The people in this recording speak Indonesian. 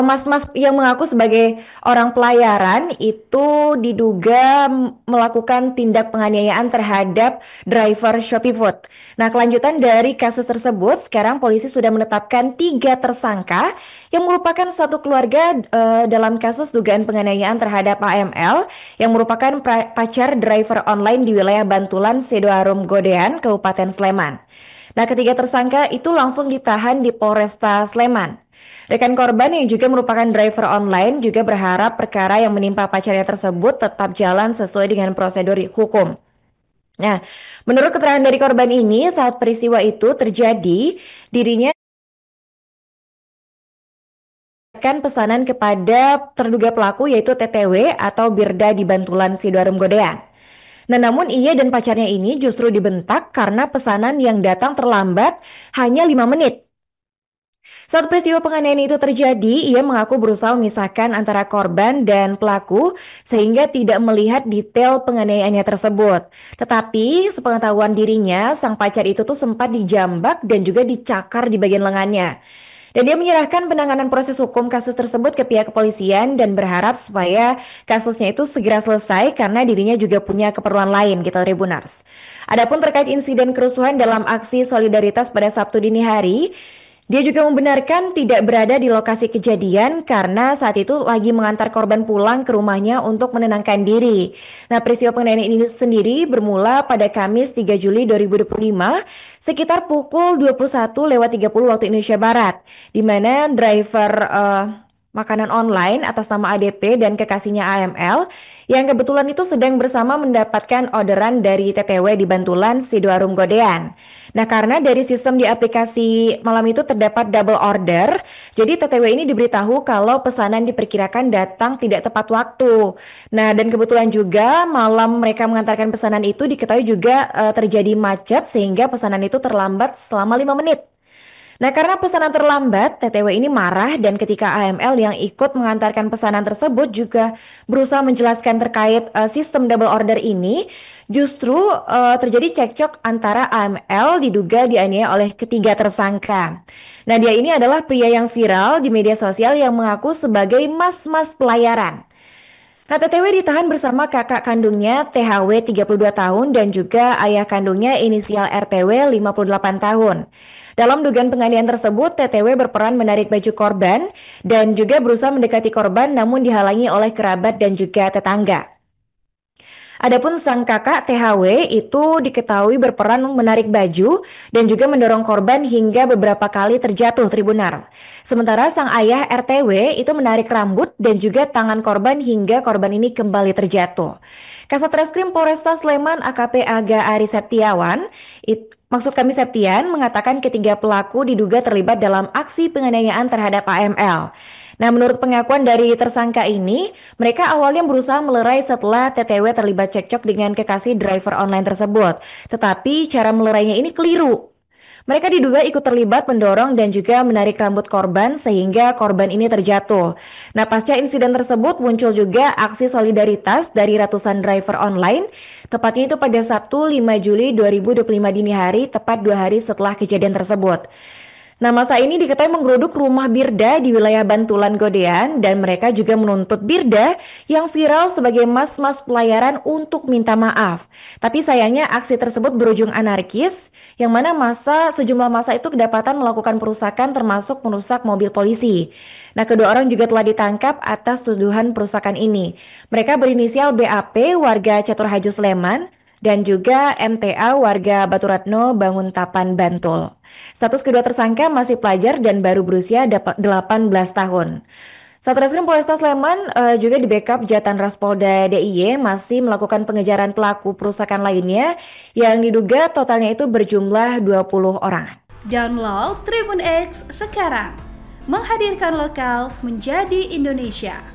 Mas-mas yang mengaku sebagai orang pelayaran itu diduga melakukan tindak penganiayaan terhadap driver Shopee Food. Nah, kelanjutan dari kasus tersebut, sekarang polisi sudah menetapkan 3 tersangka yang merupakan satu keluarga dalam kasus dugaan penganiayaan terhadap AML yang merupakan pacar driver online di wilayah Bantulan, Sidoarum, Godean, Kabupaten Sleman. Nah, ketiga tersangka itu langsung ditahan di Polresta Sleman. Rekan korban yang juga merupakan driver online juga berharap perkara yang menimpa pacarnya tersebut tetap jalan sesuai dengan prosedur hukum. Nah, menurut keterangan dari korban ini, saat peristiwa itu terjadi, dirinya kan pesanan kepada terduga pelaku yaitu TTW atau Birda di Bantulan Sidoarem Godean. Nah, namun ia dan pacarnya ini justru dibentak karena pesanan yang datang terlambat hanya 5 menit. Saat peristiwa penganiayaan itu terjadi, ia mengaku berusaha memisahkan antara korban dan pelaku sehingga tidak melihat detail penganiayaannya tersebut. Tetapi sepengetahuan dirinya, sang pacar itu tuh sempat dijambak dan juga dicakar di bagian lengannya. Dan dia menyerahkan penanganan proses hukum kasus tersebut ke pihak kepolisian dan berharap supaya kasusnya itu segera selesai karena dirinya juga punya keperluan lain gitu Tribunars. Adapun terkait insiden kerusuhan dalam aksi solidaritas pada Sabtu dini hari, dia juga membenarkan tidak berada di lokasi kejadian karena saat itu lagi mengantar korban pulang ke rumahnya untuk menenangkan diri. Nah, peristiwa penganiayaan ini sendiri bermula pada Kamis 3 Juli 2025 sekitar pukul 21:30 waktu Indonesia Barat, di mana driver makanan online atas nama ADP dan kekasihnya AML yang kebetulan itu sedang bersama mendapatkan orderan dari TTW di Bantulan, Sidoarum, Godean. Nah, karena dari sistem di aplikasi malam itu terdapat double order, jadi TTW ini diberitahu kalau pesanan diperkirakan datang tidak tepat waktu. Nah, dan kebetulan juga malam mereka mengantarkan pesanan itu diketahui juga terjadi macet sehingga pesanan itu terlambat selama 5 menit. Nah, karena pesanan terlambat, TTW ini marah dan ketika AML yang ikut mengantarkan pesanan tersebut juga berusaha menjelaskan terkait sistem double order ini, justru terjadi cekcok antara AML diduga dianiaya oleh ketiga tersangka. Nah, dia ini adalah pria yang viral di media sosial yang mengaku sebagai mas-mas pelayaran. Nah, TTW ditahan bersama kakak kandungnya THW 32 tahun dan juga ayah kandungnya inisial RTW 58 tahun. Dalam dugaan penganiayaan tersebut, TTW berperan menarik baju korban dan juga berusaha mendekati korban namun dihalangi oleh kerabat dan juga tetangga. Adapun sang kakak THW itu diketahui berperan menarik baju dan juga mendorong korban hingga beberapa kali terjatuh Tribunar. Sementara sang ayah RTW itu menarik rambut dan juga tangan korban hingga korban ini kembali terjatuh. Kasat Reskrim Polresta Sleman AKP Aga Ari Septiawan, maksud kami Septian, mengatakan ketiga pelaku diduga terlibat dalam aksi penganiayaan terhadap AML. Nah, menurut pengakuan dari tersangka ini, mereka awalnya berusaha melerai setelah TTW terlibat cekcok dengan kekasih driver online tersebut. Tetapi cara melerainya ini keliru. Mereka diduga ikut terlibat mendorong dan juga menarik rambut korban sehingga korban ini terjatuh. Nah, pasca insiden tersebut muncul juga aksi solidaritas dari ratusan driver online, tepatnya itu pada Sabtu 5 Juli 2025 dini hari, tepat 2 hari setelah kejadian tersebut. Nah, masa ini diketahui menggeruduk rumah Birda di wilayah Bantulan Godean dan mereka juga menuntut Birda yang viral sebagai mas-mas pelayaran untuk minta maaf. Tapi sayangnya aksi tersebut berujung anarkis yang mana sejumlah masa itu kedapatan melakukan perusakan termasuk merusak mobil polisi. Nah, kedua orang juga telah ditangkap atas tuduhan perusakan ini. Mereka berinisial BAP warga Caturhaju Sleman dan juga MTA warga Baturatno Banguntapan Bantul. Status kedua tersangka masih pelajar dan baru berusia 18 tahun. Satreskrim Polresta Sleman juga di backup Jatan Ras Polda DIY masih melakukan pengejaran pelaku perusakan lainnya yang diduga totalnya itu berjumlah 20 orang. Download Tribun X sekarang, menghadirkan lokal menjadi Indonesia.